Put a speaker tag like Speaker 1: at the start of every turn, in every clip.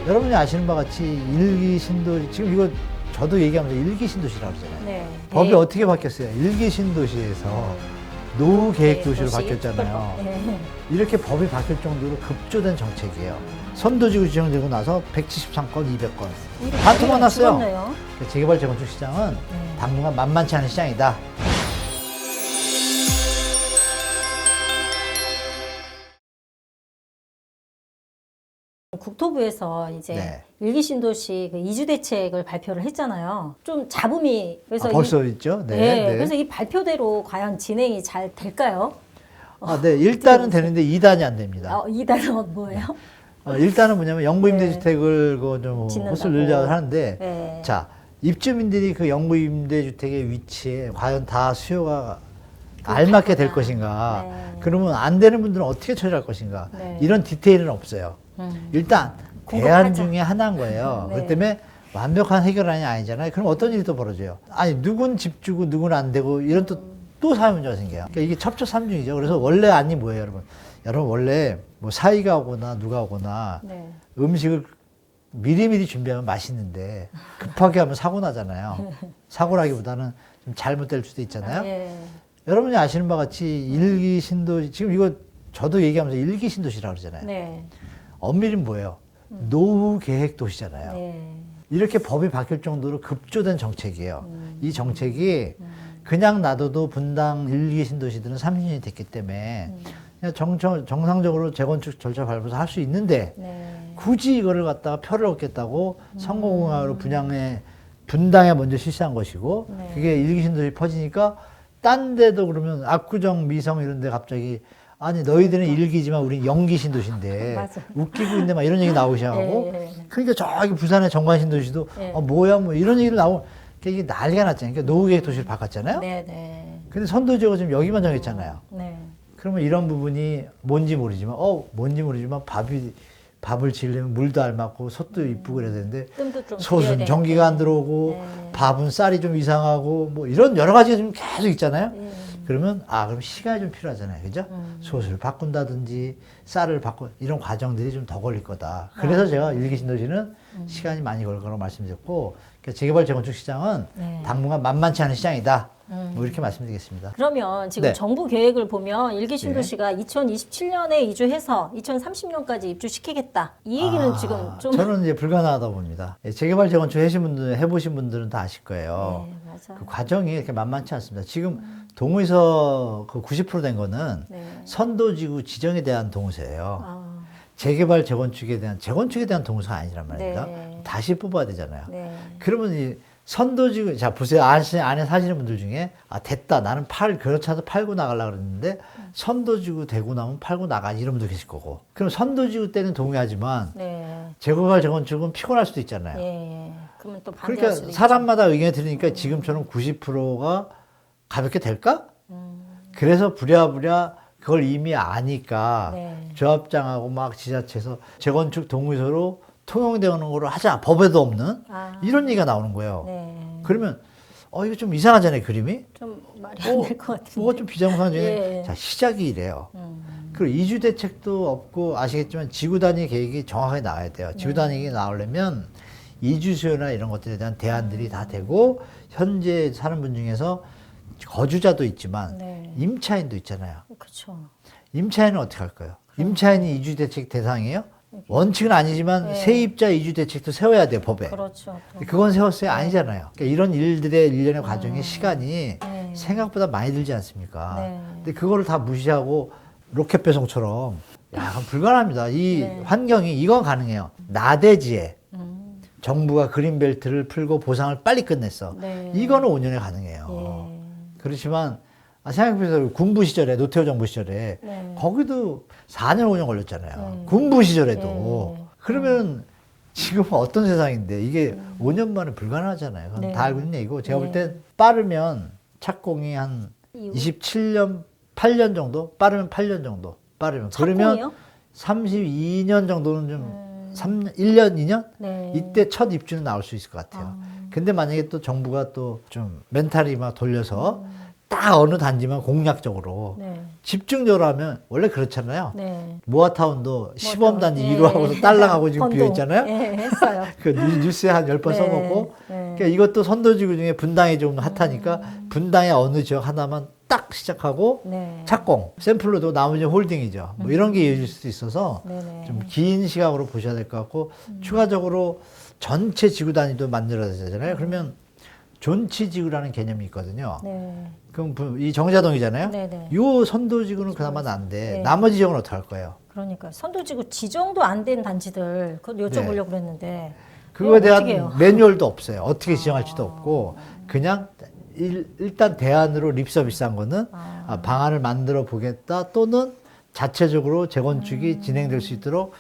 Speaker 1: 여러분이 아시는 바와 같이 일기 신도시, 지금 이거 저도 얘기하면서 일기 신도시라고 그러잖아요.
Speaker 2: 네.
Speaker 1: 법이
Speaker 2: 네.
Speaker 1: 어떻게 바뀌었어요? 일기 신도시에서 노후 계획 도시로
Speaker 2: 도시?
Speaker 1: 바뀌었잖아요.
Speaker 2: 네.
Speaker 1: 이렇게 법이 바뀔 정도로 급조된 정책이에요. 선도지구 지정되고 나서 173건, 200건. 반토막 났어요.
Speaker 2: 죽었네요.
Speaker 1: 재개발 재건축 시장은
Speaker 2: 네.
Speaker 1: 당분간 만만치 않은 시장이다.
Speaker 2: 국토부에서 이제
Speaker 1: 네.
Speaker 2: 일기 신도시 그 이주 대책을 발표를 했잖아요. 좀 잡음이 그래서
Speaker 1: 벌써 있죠? 네.
Speaker 2: 네,
Speaker 1: 네.
Speaker 2: 그래서 이 발표대로 과연 진행이 잘 될까요?
Speaker 1: 네. 1단은 되는데 2단이 안 됩니다.
Speaker 2: 이 단어는 뭐예요?
Speaker 1: 1단은 뭐냐면 영구
Speaker 2: 네.
Speaker 1: 임대주택을 그좀
Speaker 2: 짓는다고.
Speaker 1: 호수를 늘려고 하는데
Speaker 2: 네.
Speaker 1: 자, 입주민들이 그 영구 임대주택의 위치에 과연 다 수요가 알맞게 될 것인가?
Speaker 2: 네.
Speaker 1: 그러면 안 되는 분들은 어떻게 처리할 것인가?
Speaker 2: 네.
Speaker 1: 이런 디테일은 없어요. 일단 대안
Speaker 2: 공급하자.
Speaker 1: 중에 하나인 거예요.
Speaker 2: 네.
Speaker 1: 그렇기 때문에 완벽한 해결안이 아니잖아요. 그럼 어떤 일이 또 벌어져요? 아니, 누군 집 주고 누군 안 되고 이런 또 사회 문제가 생겨요. 그러니까 이게 첩초삼중이죠. 그래서 원래 안이 뭐예요, 여러분? 여러분 원래 뭐 사이가 오거나 누가 오거나
Speaker 2: 네.
Speaker 1: 음식을 미리미리 준비하면 맛있는데 급하게 하면 사고 나잖아요. 사고라기보다는 좀 잘못될 수도 있잖아요.
Speaker 2: 예.
Speaker 1: 여러분이 아시는 바와 같이 일기 신도시, 지금 이거 저도 얘기하면서 일기 신도시라고 그러잖아요.
Speaker 2: 네.
Speaker 1: 엄밀히 뭐예요? 노후 계획 도시잖아요.
Speaker 2: 네.
Speaker 1: 이렇게 법이 바뀔 정도로 급조된 정책이에요. 이 정책이 그냥 놔둬도 분당 일기 신도시들은 30년이 됐기 때문에 그냥 정상적으로 재건축 절차 밟아서 할 수 있는데
Speaker 2: 네.
Speaker 1: 굳이 이거를 갖다가 표를 얻겠다고 선거공약으로 분당에 먼저 실시한 것이고
Speaker 2: 네.
Speaker 1: 그게 일기 신도시 퍼지니까 딴 데도 그러면 압구정, 미성 이런 데 갑자기 아니 너희들은 일기지만 우린 영기 신도시인데
Speaker 2: 맞아.
Speaker 1: 웃기고 있는데 막 이런 얘기 나오고 시작하고
Speaker 2: 예.
Speaker 1: 그러니까 저기 부산의 정관 신도시도
Speaker 2: 예.
Speaker 1: 뭐야 뭐 이런 얘기를 나오고 이게 난리가 났잖아요. 그러니까 노후계획 도시를 바꿨잖아요.
Speaker 2: 네, 네.
Speaker 1: 근데 선도지역은 지금 여기만 정했잖아요.
Speaker 2: 네.
Speaker 1: 그러면 이런 부분이 뭔지 모르지만 밥을 지으려면 물도 알맞고 솥도 이쁘고 그래야 되는데
Speaker 2: 뜸도 좀
Speaker 1: 솥은
Speaker 2: 줄여야
Speaker 1: 전기가 안
Speaker 2: 되는데.
Speaker 1: 들어오고
Speaker 2: 네.
Speaker 1: 밥은 쌀이 좀 이상하고 뭐 이런 여러 가지가 좀 계속 있잖아요.
Speaker 2: 예.
Speaker 1: 그러면 그럼 시간이 좀 필요하잖아요. 그죠? 솥을 바꾼다든지 쌀을 이런 과정들이 좀 더 걸릴 거다. 그래서 제가 일기 신도시는 시간이 많이 걸릴 거라고 말씀드렸고 그러니까 재개발 재건축 시장은
Speaker 2: 네.
Speaker 1: 당분간 만만치 않은 시장이다. 뭐 이렇게 말씀드리겠습니다.
Speaker 2: 그러면 지금
Speaker 1: 네.
Speaker 2: 정부 계획을 보면 일기 신도시가 2027년에 이주해서 2030년까지 입주시키겠다. 이 얘기는 지금 좀
Speaker 1: 저는 이제 불가능하다 봅니다. 재개발 재건축 해보신 분들은 다 아실 거예요.
Speaker 2: 네, 맞아.
Speaker 1: 그 과정이 이렇게 만만치 않습니다. 지금 동의서 그 90%된 거는
Speaker 2: 네.
Speaker 1: 선도지구 지정에 대한 동의서예요.
Speaker 2: 아,
Speaker 1: 재개발 재건축에 대한 동의서가 아니란 말입니다.
Speaker 2: 네.
Speaker 1: 다시 뽑아야 되잖아요.
Speaker 2: 네.
Speaker 1: 그러면 이 선도지구, 자, 보세요. 안에 사시는 분들 중에, 됐다. 나는 그렇지 않아서 팔고 나가려고 그랬는데, 선도지구 되고 나면 팔고 나가. 이런 분도 계실 거고. 그럼 선도지구 때는 동의하지만,
Speaker 2: 네.
Speaker 1: 재개발 재건축은 피곤할 수도 있잖아요.
Speaker 2: 예. 그러면 또 반대할
Speaker 1: 그러니까
Speaker 2: 수도 있죠.
Speaker 1: 사람마다 의견이 들으니까 지금처럼 90%가 가볍게 될까? 그래서 부랴부랴 그걸 이미 아니까
Speaker 2: 네.
Speaker 1: 조합장하고 막 지자체에서 재건축 동의서로 통용되는 거로 하자. 법에도 없는 이런 얘기가 나오는 거예요.
Speaker 2: 네.
Speaker 1: 그러면 이거 좀 이상하잖아요, 그림이.
Speaker 2: 좀 말이 안 될 것 같은데.
Speaker 1: 뭐가 좀 비정상적인.
Speaker 2: 예.
Speaker 1: 자, 시작이 이래요. 그리고 이주 대책도 없고 아시겠지만 지구 단위 계획이 정확하게 나와야 돼요. 지구 단위 계획이 나오려면 이주 수요나 이런 것들에 대한 대안들이 다 되고 현재 사는 분 중에서 거주자도 있지만
Speaker 2: 네.
Speaker 1: 임차인도 있잖아요.
Speaker 2: 그렇죠.
Speaker 1: 임차인은 어떻게 할까요? 임차인이 이주 대책 대상이에요? 원칙은 아니지만
Speaker 2: 네.
Speaker 1: 세입자 이주 대책도 세워야 돼요, 법에.
Speaker 2: 그렇죠.
Speaker 1: 그건 세웠어요? 아니잖아요. 그러니까 이런 일들의 일련의 과정의 시간이
Speaker 2: 네.
Speaker 1: 생각보다 많이 들지 않습니까?
Speaker 2: 네.
Speaker 1: 근데 그거를 다 무시하고 로켓 배송처럼 그건 불가능합니다. 이
Speaker 2: 네.
Speaker 1: 환경이 이건 가능해요. 나대지에 정부가 그린벨트를 풀고 보상을 빨리 끝냈어.
Speaker 2: 네.
Speaker 1: 이거는 5년에 가능해요.
Speaker 2: 예.
Speaker 1: 그렇지만 생각해보세요. 군부 시절에 노태우 정부 시절에
Speaker 2: 네.
Speaker 1: 거기도 4년 5년 걸렸잖아요. 군부 시절에도.
Speaker 2: 네.
Speaker 1: 그러면 지금 어떤 세상인데 이게 5년 만에 불가능하잖아요. 그건
Speaker 2: 네.
Speaker 1: 다 알고 있는 얘기고 제가 볼
Speaker 2: 네.
Speaker 1: 땐 빠르면 착공이 한 27년, 8년 정도? 빠르면 8년 정도. 빠르면. 그러면
Speaker 2: 착공이요?
Speaker 1: 32년 정도는 좀 1년, 2년?
Speaker 2: 네.
Speaker 1: 이때 첫 입주는 나올 수 있을 것 같아요. 근데 만약에 또 정부가 또 좀 멘탈이 막 돌려서 딱 어느 단지만 공략적으로
Speaker 2: 네.
Speaker 1: 집중적으로 하면 원래 그렇잖아요.
Speaker 2: 네.
Speaker 1: 모아타운도 시범 단지
Speaker 2: 예.
Speaker 1: 1호 하고서 딸랑하고 지금
Speaker 2: 번동.
Speaker 1: 비어 있잖아요.
Speaker 2: 예, 했어요.
Speaker 1: 그 뉴스에 한 10번
Speaker 2: 네.
Speaker 1: 써먹고.
Speaker 2: 네.
Speaker 1: 그러니까 이것도 선도지구 중에 분당이 좀 핫하니까 분당의 어느 지역 하나만 딱 시작하고
Speaker 2: 네.
Speaker 1: 착공, 샘플로도 나머지 홀딩이죠. 뭐 이런 게 이어질 수도 있어서
Speaker 2: 네네.
Speaker 1: 좀 긴 시각으로 보셔야 될 것 같고 추가적으로 전체 지구 단위도 만들어야 되잖아요. 그러면 존치지구라는 개념이 있거든요.
Speaker 2: 네.
Speaker 1: 그럼 이 정자동이잖아요.
Speaker 2: 네네.
Speaker 1: 요 선도지구는 그나마 난데
Speaker 2: 네.
Speaker 1: 나머지 지역은 어떻게 할 거예요?
Speaker 2: 그러니까 선도지구 지정도 안 된 단지들 그거 여쭤보려고 그랬는데
Speaker 1: 그거에
Speaker 2: 이거 어떻게
Speaker 1: 대한
Speaker 2: 해요?
Speaker 1: 매뉴얼도 없어요. 어떻게 지정할지도 없고 그냥 일단 대안으로 립 서비스한 거는 방안을 만들어 보겠다 또는 자체적으로 재건축이 진행될 수 있도록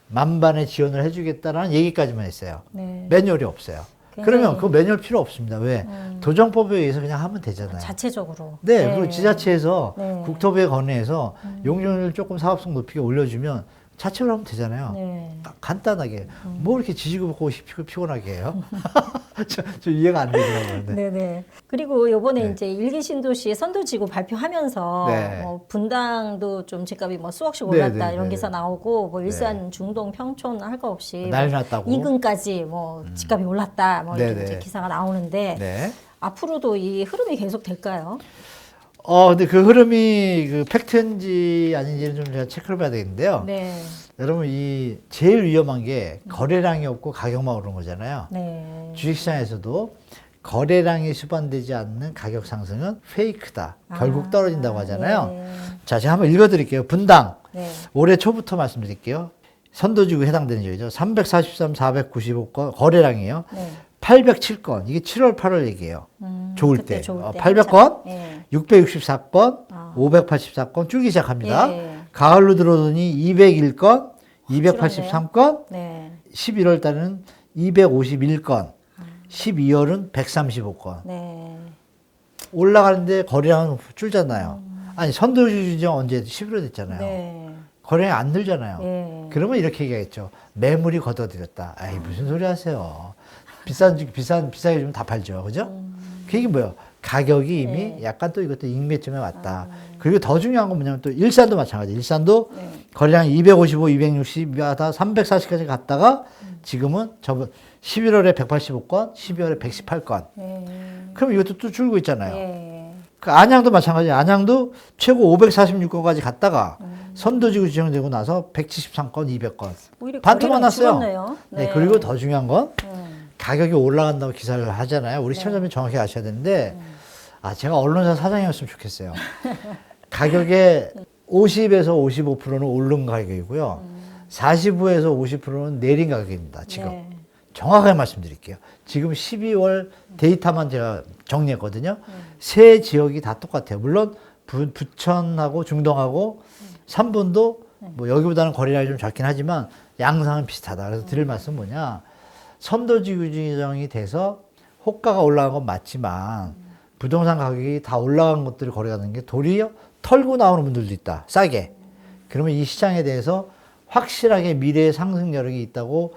Speaker 1: 만반의 지원을 해주겠다라는 얘기까지만 했어요.
Speaker 2: 네.
Speaker 1: 매뉴얼이 없어요.
Speaker 2: 굉장히-
Speaker 1: 그러면 그 매뉴얼 필요 없습니다. 왜? 도정법에 의해서 그냥 하면 되잖아요.
Speaker 2: 자체적으로.
Speaker 1: 네, 그리고 지자체에서
Speaker 2: 네.
Speaker 1: 국토부에 건의해서 용적률 조금 사업성 높이게 올려주면 자체로 하면 되잖아요.
Speaker 2: 네.
Speaker 1: 딱 간단하게. 뭐 이렇게 지지고 볶고 피곤하게 해요? 저 이해가 안 되더라고요. 네.
Speaker 2: 네네. 그리고 요번에
Speaker 1: 네.
Speaker 2: 이제 일기 신도시 선도지구 발표하면서
Speaker 1: 네.
Speaker 2: 뭐 분당도 좀 집값이 뭐 수억씩
Speaker 1: 네,
Speaker 2: 올랐다
Speaker 1: 네,
Speaker 2: 이런
Speaker 1: 네.
Speaker 2: 기사 나오고 뭐 일산, 중동, 평촌 할 거 없이
Speaker 1: 난리 났다고.
Speaker 2: 인근까지 뭐 집값이 올랐다 뭐 이렇게
Speaker 1: 네, 네.
Speaker 2: 이제 기사가 나오는데
Speaker 1: 네.
Speaker 2: 앞으로도 이 흐름이 계속 될까요?
Speaker 1: 근데 그 흐름이 그 팩트인지 아닌지는 좀 제가 체크를 해봐야 되겠는데요.
Speaker 2: 네.
Speaker 1: 여러분, 이 제일 위험한 게 거래량이 없고 가격만 오르는 거잖아요.
Speaker 2: 네.
Speaker 1: 주식시장에서도 거래량이 수반되지 않는 가격 상승은 페이크다. 결국 떨어진다고 하잖아요.
Speaker 2: 네.
Speaker 1: 자, 제가 한번 읽어드릴게요. 분당.
Speaker 2: 네.
Speaker 1: 올해 초부터 말씀드릴게요. 선도지구 해당되는 지역이죠. 343, 495건 거래량이에요.
Speaker 2: 네.
Speaker 1: 807건. 이게 7월, 8월 얘기예요. 좋을
Speaker 2: 그때
Speaker 1: 때.
Speaker 2: 좋을 때
Speaker 1: 800건,
Speaker 2: 네.
Speaker 1: 664건, 584건 줄기 시작합니다.
Speaker 2: 예.
Speaker 1: 가을로 들어오더니 201건, 283건,
Speaker 2: 네.
Speaker 1: 11월 달에는 251건, 12월은 135건.
Speaker 2: 네.
Speaker 1: 올라가는데 거래량은 줄잖아요. 아니, 선도주의 지정 언제 11월 됐잖아요.
Speaker 2: 네.
Speaker 1: 거래량이 안 늘잖아요.
Speaker 2: 예.
Speaker 1: 그러면 이렇게 얘기하겠죠. 매물이 걷어들였다. 아이, 무슨 소리 하세요. 비싸게 주면 다 팔죠. 그죠? 그게 뭐예요? 가격이 이미 약간 또 이것도 익매점에 왔다. 그리고 더 중요한 건 뭐냐면 또 일산도 마찬가지. 일산도
Speaker 2: 네.
Speaker 1: 거래량 255, 260이다 340까지 갔다가 지금은 저번 11월에 185건, 12월에 118건.
Speaker 2: 네.
Speaker 1: 그럼 이것도 또 줄고 있잖아요.
Speaker 2: 예.
Speaker 1: 그 안양도 마찬가지예요. 안양도 최고 546건까지 갔다가 선도지구 지정되고 나서 173건, 200건.
Speaker 2: 오히려
Speaker 1: 반토막
Speaker 2: 거래량이
Speaker 1: 났어요.
Speaker 2: 줄었네요.
Speaker 1: 네, 그리고 더 중요한 건
Speaker 2: 음.
Speaker 1: 가격이 올라간다고 기사를 하잖아요. 우리 시청자분이 정확히 아셔야 되는데, 제가 언론사 사장이었으면 좋겠어요. 가격의 50에서 55%는 오른 가격이고요. 45에서 50%는 내린 가격입니다. 지금.
Speaker 2: 네.
Speaker 1: 정확하게 말씀드릴게요. 지금 12월 데이터만 제가 정리했거든요. 세 지역이 다 똑같아요. 물론 부천하고 중동하고 삼본도 뭐 여기보다는 거래량이 좀 작긴 하지만 양상은 비슷하다. 그래서 드릴 말씀은 뭐냐. 선도지구 지정이 돼서 호가가 올라간 건 맞지만 부동산 가격이 다 올라간 것들이 거래가는 게 도리어 털고 나오는 분들도 있다. 싸게. 그러면 이 시장에 대해서 확실하게 미래의 상승 여력이 있다고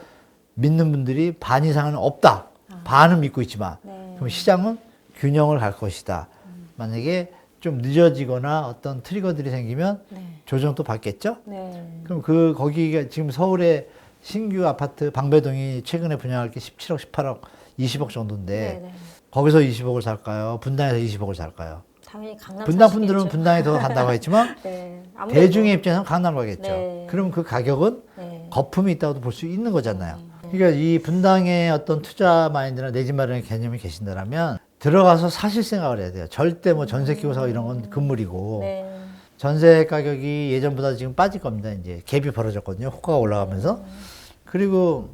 Speaker 1: 믿는 분들이 반 이상은 없다. 반은 믿고 있지만
Speaker 2: 네.
Speaker 1: 그럼 시장은 균형을 갈 것이다. 만약에 좀 늦어지거나 어떤 트리거들이 생기면
Speaker 2: 네.
Speaker 1: 조정도 받겠죠.
Speaker 2: 네.
Speaker 1: 그럼 거기가 지금 서울에 신규 아파트 방배동이 최근에 분양할 게 17억, 18억, 20억 정도인데
Speaker 2: 네, 네.
Speaker 1: 거기서 20억을 살까요? 분당에서 20억을 살까요?
Speaker 2: 당연히 강남
Speaker 1: 분당
Speaker 2: 사시겠죠.
Speaker 1: 분들은 분당에 더 간다고 했지만
Speaker 2: 네. 아무래도
Speaker 1: 대중의 입장에서는 강남 가겠죠.
Speaker 2: 네.
Speaker 1: 그럼 그 가격은
Speaker 2: 네.
Speaker 1: 거품이 있다고도 볼 수 있는 거잖아요. 그러니까 이 분당의 어떤 투자 마인드나 내 집 마련의 개념이 계신다면 들어가서 사실 생각을 해야 돼요. 절대 뭐 전세 끼고 사고 이런 건 금물이고
Speaker 2: 네.
Speaker 1: 전세 가격이 예전보다 지금 빠질 겁니다. 이제 갭이 벌어졌거든요. 호가가 올라가면서. 그리고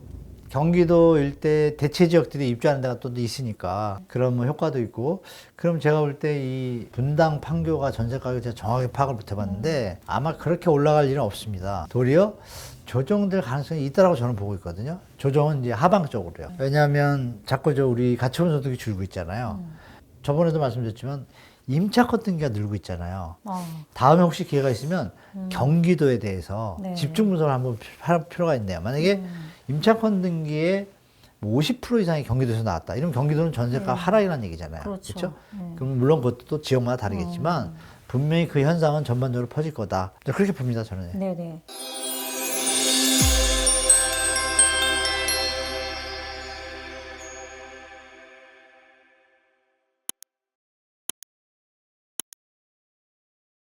Speaker 1: 경기도 일대 대체 지역들이 입주하는 데가 또 있으니까 그런 뭐 효과도 있고. 그럼 제가 볼 때 이 분당 판교가 전세 가격 제가 정확하게 파악을 못 해봤는데 아마 그렇게 올라갈 일은 없습니다. 도리어 조정될 가능성이 있다라고 저는 보고 있거든요. 조정은 이제 하방 쪽으로요. 왜냐하면 자꾸 우리 가처분 소득이 줄고 있잖아요. 저번에도 말씀드렸지만 임차권 등기가 늘고 있잖아요. 다음에 혹시 기회가 있으면 경기도에 대해서
Speaker 2: 네.
Speaker 1: 집중 분석을 한번 할 필요가 있네요. 만약에 임차권 등기에 뭐 50% 이상이 경기도에서 나왔다. 이러면 경기도는 전세가 하락이라는 얘기잖아요.
Speaker 2: 그렇죠.
Speaker 1: 그렇죠? 그럼 물론 그것도 또 지역마다 다르겠지만 분명히 그 현상은 전반적으로 퍼질 거다. 그렇게 봅니다, 저는.
Speaker 2: 네네.